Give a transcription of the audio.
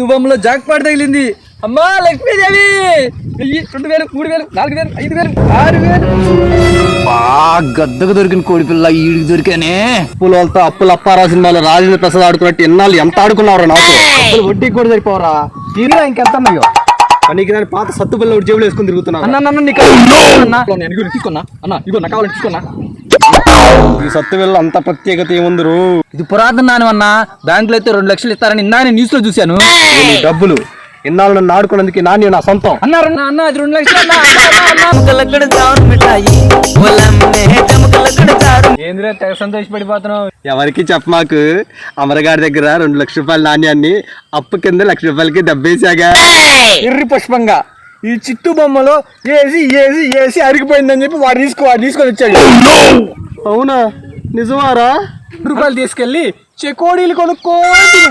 తువ్వంలో Jack పాట తగిలింది. అమ్మా లక్ష్మీదేవి 1000, 2000, 3000, 4000, 5000, 6000. గద్దకు దొరికిన కోడి పిల్ల ఈడికి దొరికానే. పులతో అప్పుల అప్పారా సినిమాలో రాజేంద్ర ప్రసాద్ ఆడుకున్నట్టు ఎన్నాళ్ళు ఎంత ఆడుకున్నావురా నాకు. అప్పులు వడ్డీకి కూడా సరిపోవరా. తీరా ఇంకెంత అన్నాయో పనికి దాని పాత సత్తు పిల్ల ఒకటి జేబులు వేసుకుని తిరుగుతున్నా. తీసుకున్నా అన్న ఇగో నా కావాలని తీసుకున్నా. ఈ సత్తు పిల్ల అంత ప్రత్యేకత ఏముందరు. ఇది పురాతన నాణ్యం అన్న. బ్యాంకులో అయితే 2 లక్షలు ఇస్తారని ఇందానే న్యూస్ లో చూశాను. డబ్బులు ఎన్నాళ్ళు నన్ను ఆడుకున్నందుకు నాణ్యం నా సొంతం అన్నారు. అన్న అది 2 లక్షలు. ఏంద్రే తెగ సంతోషపడిపోతున్నావు. ఎవరికి చెప్పమాకు. అమరగారి దగ్గర 2 లక్షల రూపాయల నాణ్యాన్ని అప్పు కింద 1 లక్ష రూపాయలకి దబ్బేశాగా. ఎర్రి పుష్పంగా ఈ చిట్టు బొమ్మలో ఏసి అరిగిపోయిందని చెప్పి వాడు తీసుకొని వచ్చాడు. అవునా నిజమారా? రూపాయలు తీసుకెళ్ళి చెకోడీలు కొనుక్కోవాలి.